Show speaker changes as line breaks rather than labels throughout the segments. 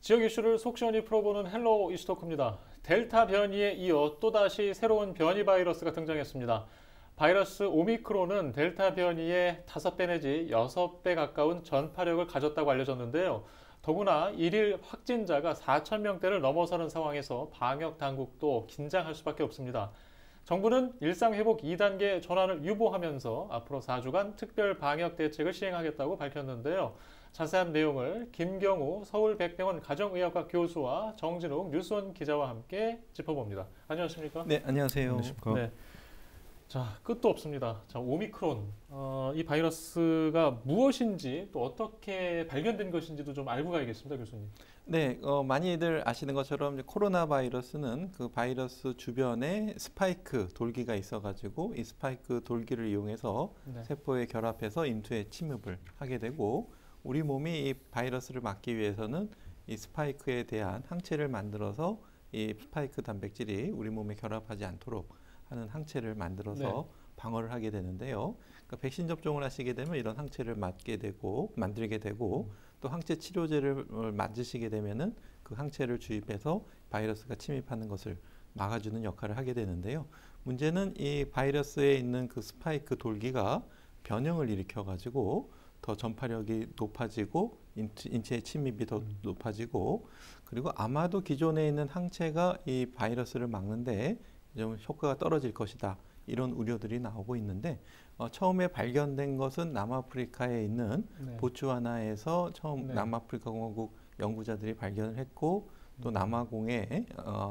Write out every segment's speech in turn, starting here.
지역 이슈를 속 시원히 풀어보는 헬로우 이슈토크입니다. 델타 변이에 이어 또다시 새로운 변이 바이러스가 등장했습니다. 바이러스 오미크론은 델타 변이의 5배 내지 6배 가까운 전파력을 가졌다고 알려졌는데요. 더구나 일일 확진자가 4천 명대를 넘어서는 상황에서 방역 당국도 긴장할 수밖에 없습니다. 정부는 일상회복 2단계 전환을 유보하면서 앞으로 4주간 특별 방역 대책을 시행하겠다고 밝혔는데요. 자세한 내용을 김경우 서울백병원 가정의학과 교수와 정진욱 뉴스원 기자와 함께 짚어봅니다. 안녕하십니까?
네, 안녕하세요.
안녕하십니까?
네. 자, 끝도 없습니다. 자, 오미크론. 이 바이러스가 무엇인지 또 어떻게 발견된 것인지도 좀 알고 가야겠습니다, 교수님.
네, 많이들 아시는 것처럼 이제 코로나 바이러스는 그 바이러스 주변에 스파이크 돌기가 있어가지고 이 스파이크 돌기를 이용해서
네.
세포에 결합해서 인투에 침입을 하게 되고 우리 몸이 이 바이러스를 막기 위해서는 이 스파이크에 대한 항체를 만들어서 이 스파이크 단백질이 우리 몸에 결합하지 않도록 하는 항체를 만들어서
네.
방어를 하게 되는데요. 그러니까 백신 접종을 하시게 되면 이런 항체를 만들게 되고 또 항체 치료제를 맞으시게 되면은 그 항체를 주입해서 바이러스가 침입하는 것을 막아주는 역할을 하게 되는데요. 문제는 이 바이러스에 있는 그 스파이크 돌기가 변형을 일으켜가지고 더 전파력이 높아지고 인체의 침입이 더 높아지고 그리고 아마도 기존에 있는 항체가 이 바이러스를 막는데 좀 효과가 떨어질 것이다. 이런 우려들이 나오고 있는데 처음에 발견된 것은 남아프리카에 있는
네.
보츠와나에서 처음
네.
남아프리카 공화국 연구자들이 발견을 했고 또 남아공의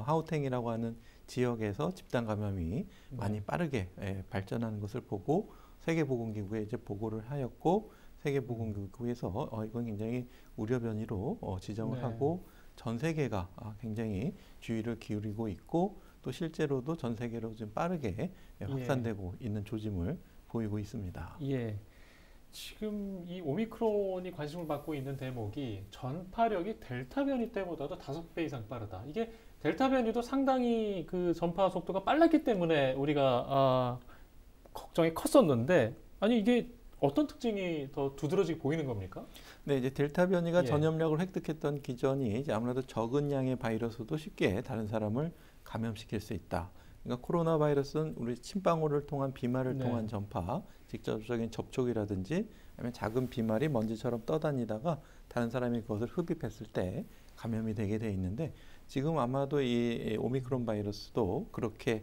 하우탱이라고 하는 지역에서 집단 감염이 많이 빠르게 발전하는 것을 보고 세계보건기구에 이제 보고를 하였고 세계보건기구에서 이건 굉장히 우려 변이로 지정을
네.
하고 전 세계가 굉장히 주의를 기울이고 있고 또 실제로도 전 세계로 좀 빠르게 확산되고 있는 조짐을 보이고 있습니다.
예. 지금 이 오미크론이 관심을 받고 있는 대목이 전파력이 델타 변이 때보다도 5배 이상 빠르다. 이게 델타 변이도 상당히 그 전파 속도가 빨랐기 때문에 우리가 걱정이 컸었는데 아니 이게 어떤 특징이 더 두드러지게 보이는 겁니까?
네, 이제 델타 변이가
예.
전염력을 획득했던 기전이 이제 아무래도 적은 양의 바이러스도 쉽게 다른 사람을 감염시킬 수 있다. 그러니까 코로나 바이러스는 우리 침방울을 통한 비말을
네.
통한 전파, 직접적인 접촉이라든지 아니면 작은 비말이 먼지처럼 떠다니다가 다른 사람이 그것을 흡입했을 때 감염이 되게 돼 있는데 지금 아마도 이 오미크론 바이러스도 그렇게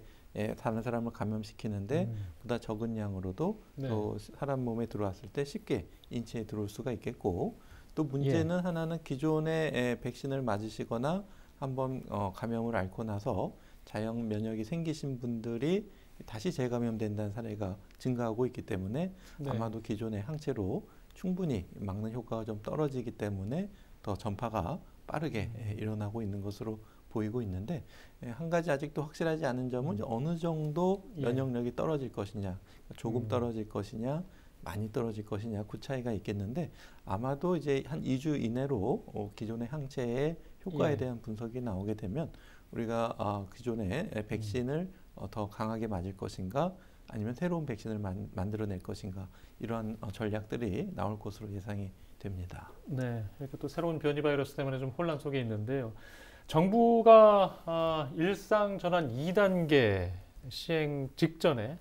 다른 사람을 감염시키는데 보다 적은 양으로도
네.
또 사람 몸에 들어왔을 때 쉽게 인체에 들어올 수가 있겠고 또 문제는 하나는 기존에 백신을 맞으시거나 한번 감염을 앓고 나서 자연 면역이 생기신 분들이 다시 재감염된다는 사례가 증가하고 있기 때문에
네.
아마도 기존의 항체로 충분히 막는 효과가 좀 떨어지기 때문에 더 전파가 빠르게 일어나고 있는 것으로 보이고 있는데 한 가지 아직도 확실하지 않은 점은 어느 정도 면역력이 떨어질 것이냐, 조금 떨어질 것이냐, 많이 떨어질 것이냐 그 차이가 있겠는데 아마도 이제 한 2주 이내로 기존의 항체의 효과에 대한 분석이 나오게 되면 우리가 기존의 백신을 더 강하게 맞을 것인가 아니면 새로운 백신을 만들어낼 것인가 이러한 전략들이 나올 것으로 예상이 됩니다.
네, 이렇게 또 새로운 변이 바이러스 때문에 좀 혼란 속에 있는데요. 정부가 일상 전환 2단계 시행 직전에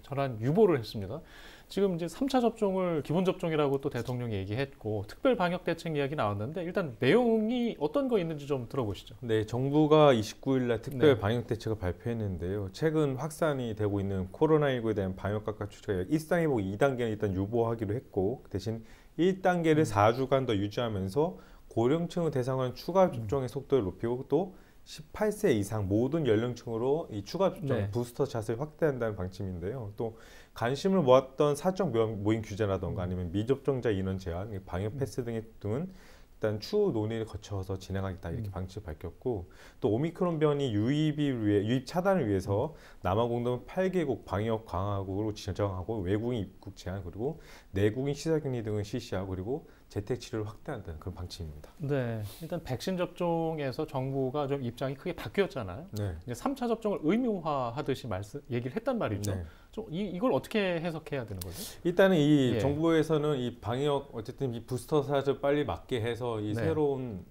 전환 유보를 했습니다. 지금 이제 3차 접종을 기본 접종이라고 또 대통령이 얘기했고 특별 방역 대책 이야기 나왔는데 일단 내용이 어떤 거 있는지 좀 들어보시죠.
네, 정부가 29일 날 특별
네.
방역 대책을 발표했는데요. 최근 확산이 되고 있는 코로나19에 대한 방역 각각 추적에 일상회복 2단계는 일단 유보하기로 했고 대신 1단계를 4주간 더 유지하면서 고령층을 대상으로 추가 접종의 속도를 높이고 또 18세 이상 모든 연령층으로 이 추가 접종
네.
부스터 샷을 확대한다는 방침인데요. 또 관심을 모았던 사적 모임 규제라던가 아니면 미접종자 인원 제한, 방역 패스 등은 일단 추후 논의를 거쳐서 진행하겠다 이렇게 방침을 밝혔고 또 오미크론 변이 유입 차단을 위해서 남아공동 8개국 방역 강화국으로 지정하고 외국인 입국 제한 그리고 내국인 시설격리 등을 실시하고 그리고 재택 치료를 확대한다는 그런 방침입니다.
네, 일단 백신 접종에서 정부가 좀 입장이 크게 바뀌었잖아요.
네.
이제 3차 접종을 의무화하듯이 얘기를 했단 말이죠.
네.
좀 이걸 어떻게 해석해야 되는 거죠?
일단은 이
예.
정부에서는 이 방역 어쨌든 이 부스터 샷을 빨리 맞게 해서 이
네.
새로운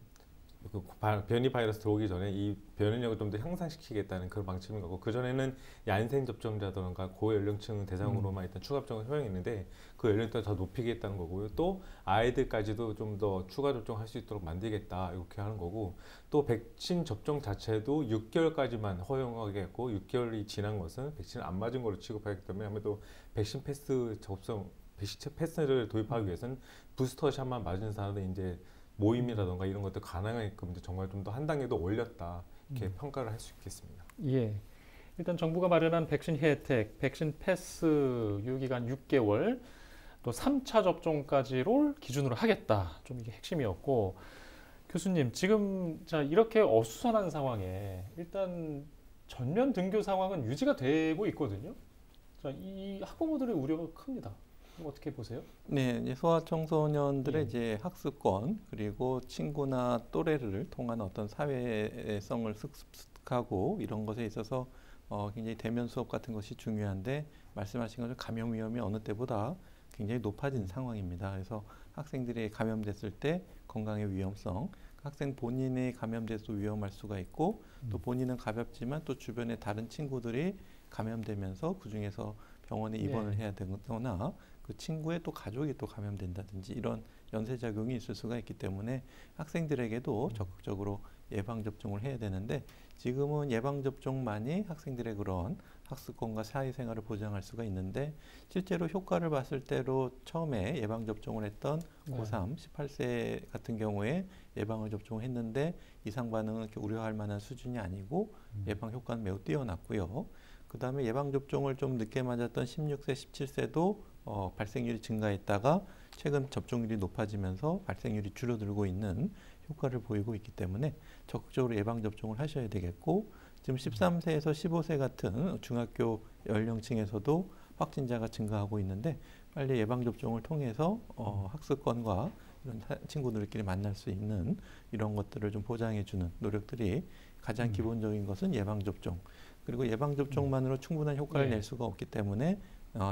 변이 바이러스 들어오기 전에 이 면역력을 좀 더 향상시키겠다는 그런 방침인 거고, 그 전에는 얀센 접종자라든가 고연령층 대상으로만 일단 추가 접종을 허용했는데 그 연령대를 더 높이겠다는 거고요. 또 아이들까지도 좀 더 추가 접종할 수 있도록 만들겠다 이렇게 하는 거고, 또 백신 접종 자체도 6개월까지만 허용하겠고 6개월이 지난 것은 백신을 안 맞은 걸로 취급하기 때문에 아무래도 백신 패스 접종 백신 패스를 도입하기 위해서는 부스터샷만 맞은 사람들 이제 모임이라던가 이런 것들 가능하게끔 정말 좀 더 한 단계 더 올렸다 이렇게 평가를 할 수 있겠습니다.
예. 일단 정부가 마련한 백신 혜택, 백신 패스 유효기간 6개월, 또 3차 접종까지를 기준으로 하겠다. 좀 이게 핵심이었고, 교수님 지금 자 이렇게 어수선한 상황에 일단 전면 등교 상황은 유지가 되고 있거든요. 자, 이 학부모들의 우려가 큽니다. 어떻게 보세요?
네, 이제 소아청소년들의
예.
이제 학습권 그리고 친구나 또래를 통한 어떤 사회성을 습득하고 이런 것에 있어서 굉장히 대면 수업 같은 것이 중요한데, 말씀하신 것처럼 감염 위험이 어느 때보다 굉장히 높아진 상황입니다. 그래서 학생들이 감염됐을 때 건강의 위험성, 학생 본인이 감염돼서 위험할 수가 있고 또 본인은 가볍지만 또 주변의 다른 친구들이 감염되면서 그 중에서 병원에 입원을 해야 되거나 그 친구의 또 가족이 또 감염된다든지 이런 연쇄작용이 있을 수가 있기 때문에 학생들에게도 적극적으로 예방접종을 해야 되는데, 지금은 예방접종만이 학생들의 그런 학습권과 사회생활을 보장할 수가 있는데, 실제로 효과를 봤을 때로 처음에 예방접종을 했던 고3, 18세 같은 경우에 예방을 접종했는데 이상 반응은 이렇게 우려할 만한 수준이 아니고 예방 효과는 매우 뛰어났고요. 그 다음에 예방접종을 좀 늦게 맞았던 16세, 17세도 발생률이 증가했다가 최근 접종률이 높아지면서 발생률이 줄어들고 있는 효과를 보이고 있기 때문에 적극적으로 예방접종을 하셔야 되겠고, 지금 13세에서 15세 같은 중학교 연령층에서도 확진자가 증가하고 있는데 빨리 예방접종을 통해서 학습권과 이런 친구들끼리 만날 수 있는 이런 것들을 좀 보장해주는 노력들이 가장 기본적인 것은 예방접종. 그리고 예방접종만으로 충분한 효과를 낼 수가 없기 때문에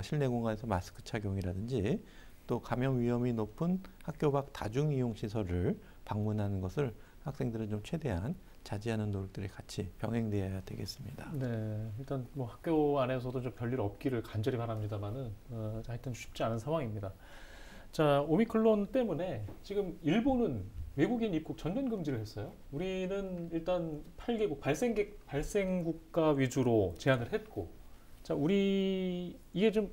실내 공간에서 마스크 착용이라든지 또 감염 위험이 높은 학교 밖 다중이용시설을 방문하는 것을 학생들은 좀 최대한 자제하는 노력들이 같이 병행되어야 되겠습니다.
네, 일단 뭐 학교 안에서도 좀 별일 없기를 간절히 바랍니다만은 하여튼 쉽지 않은 상황입니다. 자, 오미크론 때문에 지금 일본은 외국인 입국 전면 금지를 했어요. 우리는 일단 8개국 발생국가 위주로 제한을 했고, 자, 우리 이게 좀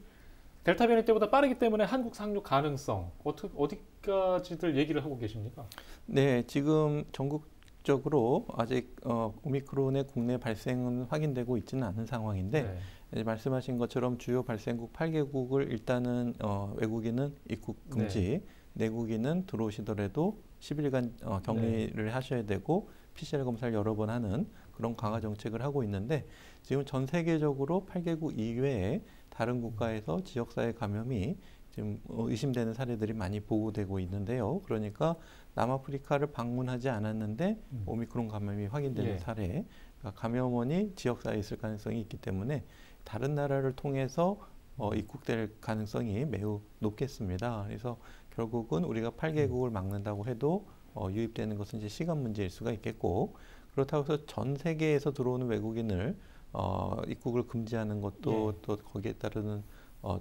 델타 변이 때보다 빠르기 때문에 한국 상륙 가능성 어디까지들 얘기를 하고 계십니까?
네, 지금 전국적으로 아직 오미크론의 국내 발생은 확인되고 있지는 않은 상황인데, 말씀하신 것처럼 주요 발생국 8개국을 일단은 외국인은 입국 금지, 내국인은 들어오시더라도 10일간 격리를 하셔야 되고 PCR 검사를 여러 번 하는 그런 강화 정책을 하고 있는데, 지금 전 세계적으로 8개국 이외에 다른 국가에서 지역사회 감염이 지금 의심되는 사례들이 많이 보고되고 있는데요. 그러니까 남아프리카를 방문하지 않았는데 오미크론 감염이 확인되는 사례, 그러니까 감염원이 지역사회에 있을 가능성이 있기 때문에 다른 나라를 통해서 입국될 가능성이 매우 높겠습니다. 그래서 결국은 우리가 8개국을 막는다고 해도 유입되는 것은 이제 시간 문제일 수가 있겠고, 그렇다고 해서 전 세계에서 들어오는 외국인을 입국을 금지하는 것도 또 거기에 따르는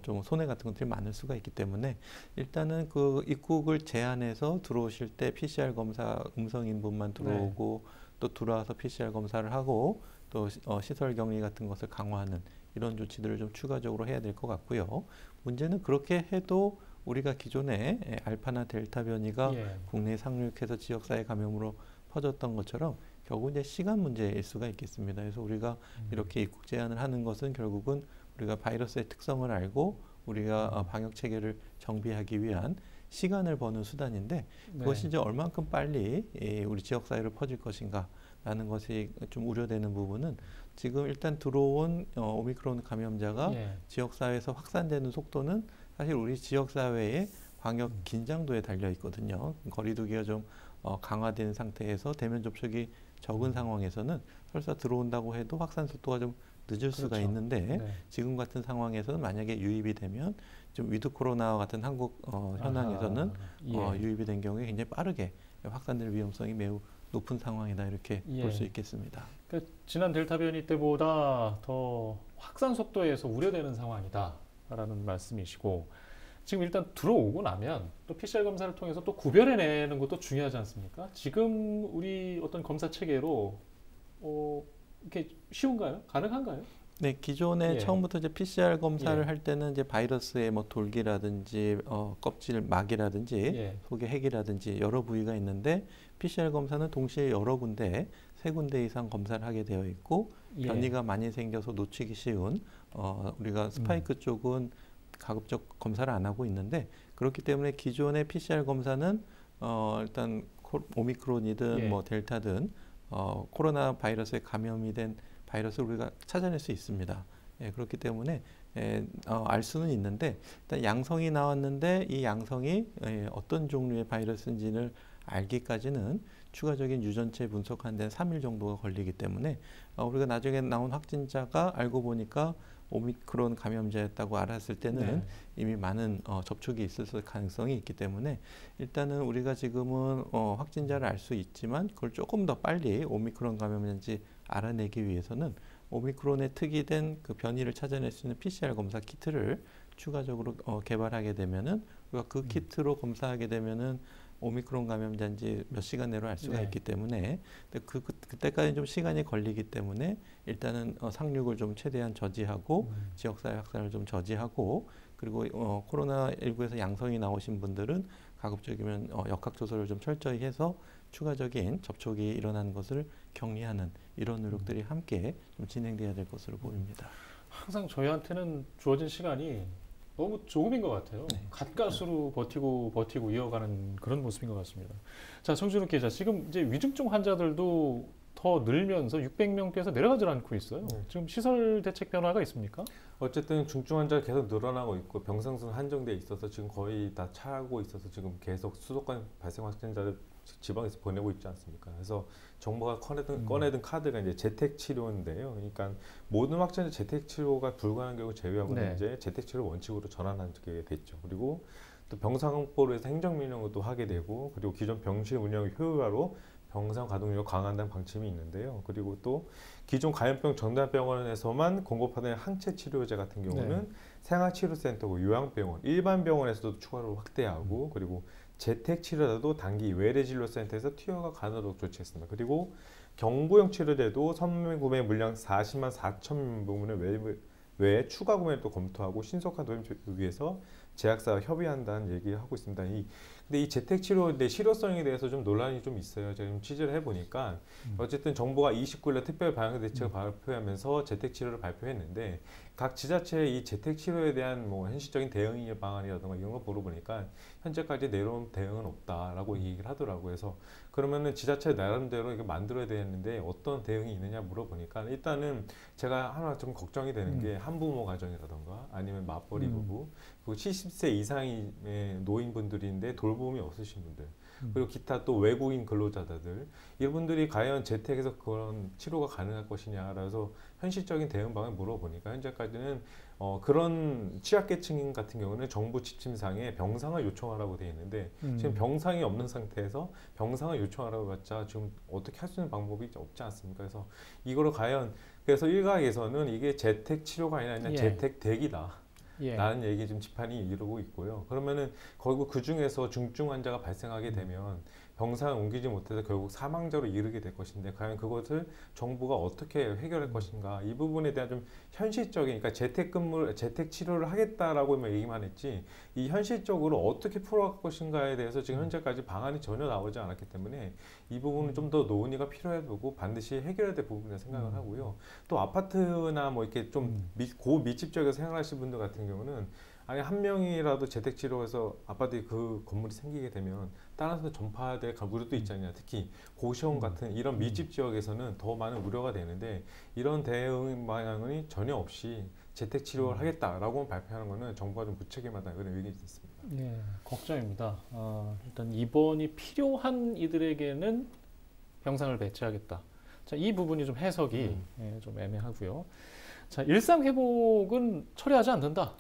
좀 손해 같은 것들이 많을 수가 있기 때문에 일단은 그 입국을 제한해서 들어오실 때 PCR 검사 음성인 분만 들어오고 또 들어와서 PCR 검사를 하고 또 시설 격리 같은 것을 강화하는 이런 조치들을 좀 추가적으로 해야 될 것 같고요. 문제는 그렇게 해도 우리가 기존에 알파나 델타 변이가 국내에 상륙해서 지역사회 감염으로 퍼졌던 것처럼 결국 이제 시간 문제일 수가 있겠습니다. 그래서 우리가 이렇게 입국 제한을 하는 것은 결국은 우리가 바이러스의 특성을 알고 우리가 방역 체계를 정비하기 위한 시간을 버는 수단인데, 그것이 이제 얼만큼 빨리 우리 지역 사회로 퍼질 것인가라는 것이 좀 우려되는 부분은, 지금 일단 들어온 오미크론 감염자가 지역 사회에서 확산되는 속도는 사실 우리 지역 사회의 방역 긴장도에 달려 있거든요. 거리두기가 좀 강화된 상태에서 대면 접촉이 적은 상황에서는 설사 들어온다고 해도 확산 속도가 좀 늦을 수가 있는데, 지금 같은 상황에서는 만약에 유입이 되면 좀 위드 코로나와 같은 한국 현황에서는 유입이 된 경우에 굉장히 빠르게 확산될 위험성이 매우 높은 상황이다 이렇게
예.
볼 수 있겠습니다.
그러니까 지난 델타 변이 때보다 더 확산 속도에서 우려되는 상황이다라는 말씀이시고 지금 일단 들어오고 나면 또 PCR 검사를 통해서 또 구별해내는 것도 중요하지 않습니까? 지금 우리 어떤 검사 체계로 이렇게 쉬운가요? 가능한가요?
네, 기존에
예.
처음부터 이제 PCR 검사를
예.
할 때는 이제 바이러스의 뭐 돌기라든지 껍질 막이라든지
예.
속의 핵이라든지 여러 부위가 있는데 PCR 검사는 동시에 여러 군데, 3군데 이상 검사를 하게 되어 있고
예.
변이가 많이 생겨서 놓치기 쉬운 우리가 스파이크 쪽은 가급적 검사를 안 하고 있는데 그렇기 때문에 기존의 PCR 검사는 일단 오미크론이든
예.
뭐 델타든 코로나 바이러스에 감염이 된 바이러스를 우리가 찾아낼 수 있습니다. 예, 그렇기 때문에 알 수는 있는데 일단 양성이 나왔는데 이 양성이 어떤 종류의 바이러스인지를 알기까지는 추가적인 유전체 분석하는 데는 3일 정도가 걸리기 때문에 우리가 나중에 나온 확진자가 알고 보니까 오미크론 감염자였다고 알았을 때는
네.
이미 많은 접촉이 있을 가능성이 있기 때문에 일단은 우리가 지금은 확진자를 알 수 있지만 그걸 조금 더 빨리 오미크론 감염자인지 알아내기 위해서는 오미크론의 특이된 그 변이를 찾아낼 수 있는 PCR 검사 키트를 추가적으로 개발하게 되면은 우리가 그 키트로 검사하게 되면은 오미크론 감염자인지 몇 시간 내로 알 수가
네.
있기 때문에 그때까지 좀 시간이 걸리기 때문에 일단은 상륙을 좀 최대한 저지하고 지역사회 확산을 좀 저지하고 그리고 코로나19에서 양성이 나오신 분들은 가급적이면 역학조사를 좀 철저히 해서 추가적인 접촉이 일어나는 것을 격리하는 이런 노력들이 함께 좀 진행돼야 될 것으로 보입니다.
항상 저희한테는 주어진 시간이 너무 조금인 것 같아요.
네.
갓가스로 버티고 이어가는 그런 모습인 것 같습니다. 자, 정준욱 기자, 지금 이제 위중증 환자들도 더 늘면서 600명대에서 내려가지 않고 있어요. 지금 시설 대책 변화가 있습니까?
어쨌든 중증 환자가 계속 늘어나고 있고 병상수는 한정돼 있어서 지금 거의 다 차고 있어서 지금 계속 수도권 발생 확진자를 지방에서 보내고 있지 않습니까? 그래서 정부가 꺼내든 카드가 이제 재택 치료인데요. 그러니까 모든 확진자 재택 치료가 불가능한 경우 제외하고는
네.
이제 재택 치료 원칙으로 전환하게 됐죠. 그리고 또 병상 확보를 해서 행정명령도 하게 되고 그리고 기존 병실 운영 효율화로 병상 가동률을 강화한다는 방침이 있는데요. 그리고 또 기존 감염병 전담병원에서만 공급하던 항체 치료제 같은 경우는 생활치료센터고 요양병원, 일반 병원에서도 추가로 확대하고 그리고 재택 치료자도 단기 외래진료센터에서 투여가 가능하도록 조치했습니다. 그리고 경부형 치료제도 선물 구매 물량 40만 4천 부문을 외에 추가 구매를 또 검토하고 신속한 도입을 위해서 제약사와 협의한다는 얘기를 하고 있습니다. 근데 이 재택 치료의 실효성에 대해서 좀 논란이 좀 있어요. 제가 좀 취재를 해보니까 어쨌든 정부가 29일에 특별 방역 대책을 발표하면서 재택 치료를 발표했는데 각 지자체의 이 재택 치료에 대한 뭐 현실적인 대응 방안이라든가 이런 거 물어보니까 현재까지 내려온 대응은 없다라고 얘기를 하더라고요. 그래서 그러면은 지자체 나름대로 이거 만들어야 되는데 어떤 대응이 있느냐 물어보니까 일단은 제가 하나 좀 걱정이 되는 게 한부모 가정이라든가 아니면 맞벌이 부부 그리고 70세 이상의 노인분들인데 돌봄이 없으신 분들 그리고 기타 또 외국인 근로자들 이런 분들이 과연 재택에서 그런 치료가 가능할 것이냐 그래서 현실적인 대응 방안을 물어보니까 현재까지는 그런 취약계층 같은 경우는 정부 지침상에 병상을 요청하라고 되어 있는데 지금 병상이 없는 상태에서 병상을 요청하라고 했자 지금 어떻게 할 수 있는 방법이 없지 않습니까? 그래서 이거를 과연 그래서 일각에서는 이게 재택 치료가 아니라 그냥 재택 대기다. 라는 얘기 지금 비판이 이루고 있고요. 그러면은 결국 그 중에서 중증 환자가 발생하게 되면 병상을 옮기지 못해서 결국 사망자로 이르게 될 것인데 과연 그것을 정부가 어떻게 해결할 것인가 이 부분에 대한 좀 현실적인 그러니까 재택 치료를 하겠다라고 얘기만 했지 이 현실적으로 어떻게 풀어갈 것인가에 대해서 지금 현재까지 방안이 전혀 나오지 않았기 때문에 이 부분은 좀 더 논의가 필요해 보고 반드시 해결해야 될 부분이라 생각을 하고요. 또 아파트나 뭐 이렇게 좀 고밀집 지역에서 생활하시는 분들 같은 경우는 아니 한 명이라도 재택 치료해서 아파트에 그 건물이 생기게 되면 다른 데 전파될 우려도 있지 않냐. 특히 고시원 같은 이런 밀집 지역에서는 더 많은 우려가 되는데 이런 대응 방향이 전혀 없이 재택 치료를 하겠다라고 발표하는 것은 정부가 좀 무책임하다 그런 의견이 있습니다.
네, 걱정입니다. 일단 입원이 필요한 이들에게는 병상을 배치하겠다. 자, 이 부분이 좀 해석이 좀 애매하고요. 자, 일상 회복은 처리하지 않는다.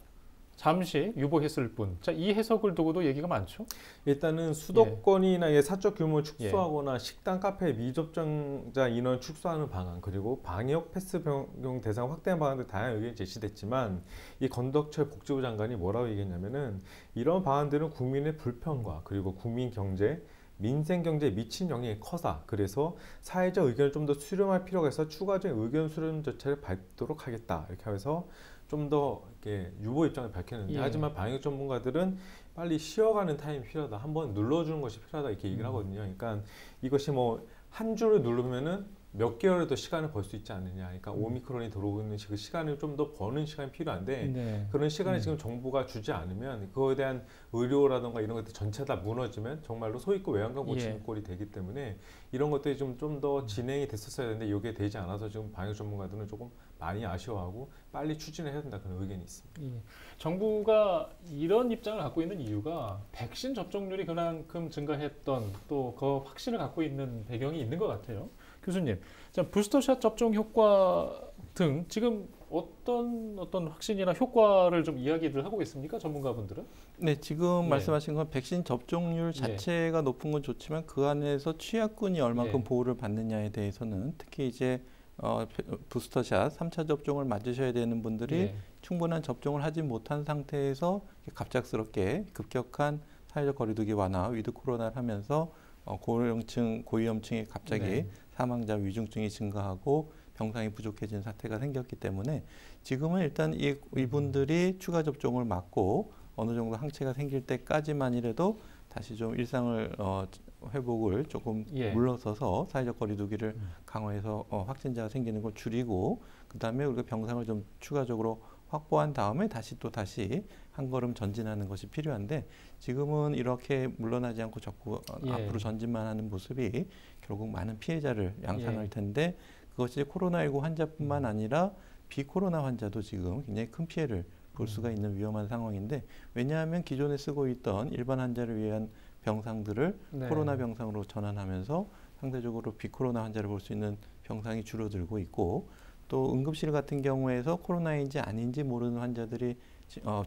잠시 유보했을 뿐. 자, 이 해석을 두고도 얘기가 많죠.
일단은 수도권이나 사적 규모를 축소하거나 식당, 카페 미접종자 인원 축소하는 방안, 그리고 방역 패스 적용 대상 확대한 방안들 다양한 의견이 제시됐지만 이 건덕철 복지부 장관이 뭐라고 얘기했냐면은 이런 방안들은 국민의 불편과 그리고 국민 경제, 민생 경제에 미친 영향이 커서 그래서 사회적 의견을 좀 더 수렴할 필요가 있어 추가적인 의견 수렴 절차를 밟도록 하겠다 이렇게 하면서 좀 더 이렇게 유보 입장을 밝혔는데 하지만 방역 전문가들은 빨리 쉬어가는 타임이 필요하다. 한번 눌러주는 것이 필요하다 이렇게 얘기를 하거든요. 그러니까 이것이 뭐 한 주를 누르면은 몇 개월의 더 시간을 벌 수 있지 않느냐. 그러니까 오미크론이 들어오는 그 시간을 좀 더 버는 시간이 필요한데 그런 시간을 지금 정부가 주지 않으면 그거에 대한 의료라든가 이런 것들 전체 다 무너지면 정말로 소있고 외양간 고치는 꼴이 되기 때문에 이런 것들이 좀 더 진행이 됐었어야 되는데 이게 되지 않아서 지금 방역 전문가들은 조금 많이 아쉬워하고 빨리 추진을 해야 된다 그런 의견이 있습니다.
정부가 이런 입장을 갖고 있는 이유가 백신 접종률이 그만큼 증가했던 또 그 확신을 갖고 있는 배경이 있는 것 같아요. 교수님, 자, 부스터샷 접종 효과 등 지금 어떤 확신이나 효과를 좀 이야기들 하고 있습니까? 전문가분들은?
네, 지금 말씀하신 건 백신 접종률 자체가 높은 건 좋지만 그 안에서 취약군이 얼만큼 보호를 받느냐에 대해서는 특히 이제 부스터샷 3차 접종을 맞으셔야 되는 분들이 충분한 접종을 하지 못한 상태에서 갑작스럽게 급격한 사회적 거리두기 완화, 위드 코로나를 하면서 고령층, 고위험층이 갑자기 사망자, 위중증이 증가하고 병상이 부족해진 사태가 생겼기 때문에 지금은 일단 이분들이 추가 접종을 맞고 어느 정도 항체가 생길 때까지만이라도 다시 좀 일상을 회복을 조금 물러서서 사회적 거리두기를 강화해서 확진자가 생기는 걸 줄이고 그다음에 우리가 병상을 좀 추가적으로 확보한 다음에 다시 한 걸음 전진하는 것이 필요한데 지금은 이렇게 물러나지 않고 자꾸 앞으로 전진만 하는 모습이 결국 많은 피해자를 양산할 텐데 그것이 코로나19 환자뿐만 아니라 비코로나 환자도 지금 굉장히 큰 피해를 볼 수가 있는 위험한 상황인데 왜냐하면 기존에 쓰고 있던 일반 환자를 위한 병상들을 코로나 병상으로 전환하면서 상대적으로 비코로나 환자를 볼 수 있는 병상이 줄어들고 있고 또 응급실 같은 경우에서 코로나인지 아닌지 모르는 환자들이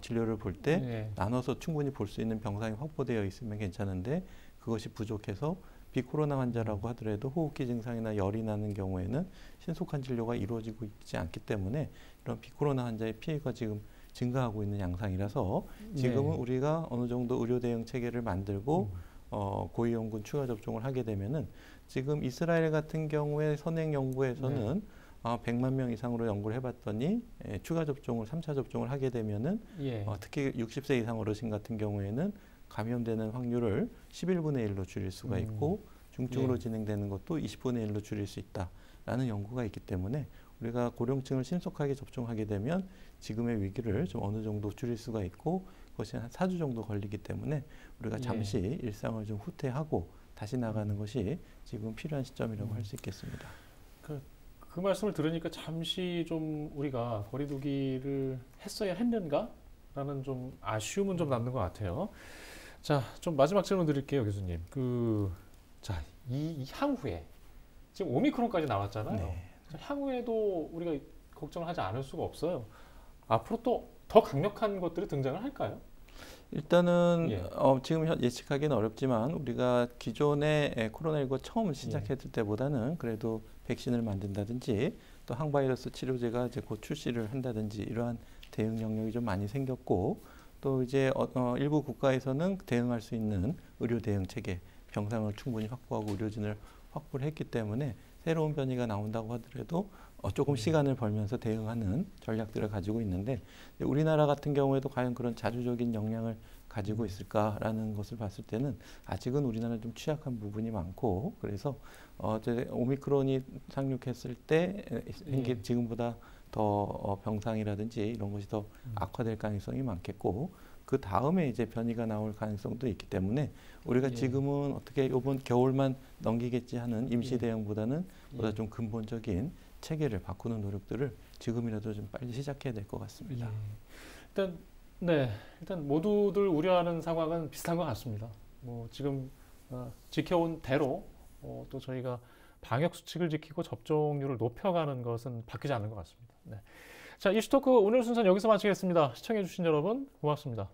진료를 볼 때 나눠서 충분히 볼 수 있는 병상이 확보되어 있으면 괜찮은데 그것이 부족해서 비코로나 환자라고 하더라도 호흡기 증상이나 열이 나는 경우에는 신속한 진료가 이루어지고 있지 않기 때문에 이런 비코로나 환자의 피해가 지금 증가하고 있는 양상이라서 지금은 우리가 어느 정도 의료 대응 체계를 만들고 고위험군 추가 접종을 하게 되면은 지금 이스라엘 같은 경우에 선행 연구에서는 100만 명 이상으로 연구를 해봤더니 추가 접종을 3차 접종을 하게 되면은 특히 60세 이상 어르신 같은 경우에는 감염되는 확률을 11분의 1로 줄일 수가 있고 중증으로 진행되는 것도 20분의 1로 줄일 수 있다라는 연구가 있기 때문에 우리가 고령층을 신속하게 접종하게 되면 지금의 위기를 좀 어느 정도 줄일 수가 있고 그것이 한 4주 정도 걸리기 때문에 우리가 잠시 일상을 좀 후퇴하고 다시 나가는 것이 지금 필요한 시점이라고 할 수 있겠습니다.
그 말씀을 들으니까 잠시 좀 우리가 거리두기를 했어야 했는가라는 좀 아쉬움은 좀 남는 것 같아요. 자, 좀 마지막 질문 드릴게요, 교수님. 자, 이 향후에 지금 오미크론까지 나왔잖아요. 향후에도 우리가 걱정을 하지 않을 수가 없어요. 앞으로 또 더 강력한 것들이 등장을 할까요?
일단은 지금 예측하기는 어렵지만 우리가 기존에 코로나19가 처음 시작했을 때보다는 그래도 백신을 만든다든지 또 항바이러스 치료제가 이제 곧 출시를 한다든지 이러한 대응 영역이 좀 많이 생겼고 또 이제 일부 국가에서는 대응할 수 있는 의료 대응 체계, 병상을 충분히 확보하고 의료진을 확보를 했기 때문에 새로운 변이가 나온다고 하더라도 조금 시간을 벌면서 대응하는 전략들을 가지고 있는데 우리나라 같은 경우에도 과연 그런 자주적인 역량을 가지고 있을까라는 것을 봤을 때는 아직은 우리나라는 좀 취약한 부분이 많고 그래서 오미크론이 상륙했을 때 지금보다 더 병상이라든지 이런 것이 더 악화될 가능성이 많겠고 그 다음에 이제 변이가 나올 가능성도 있기 때문에 우리가 지금은 어떻게 이번 겨울만 넘기겠지 하는 임시 대응보다는 보다 좀 근본적인 체계를 바꾸는 노력들을 지금이라도 좀 빨리 시작해야 될 것 같습니다.
일단 모두들 우려하는 상황은 비슷한 것 같습니다. 뭐 지금 지켜온 대로 또 저희가 방역 수칙을 지키고 접종률을 높여가는 것은 바뀌지 않는 것 같습니다. 자, 이슈토크 오늘 순서는 여기서 마치겠습니다. 시청해주신 여러분 고맙습니다.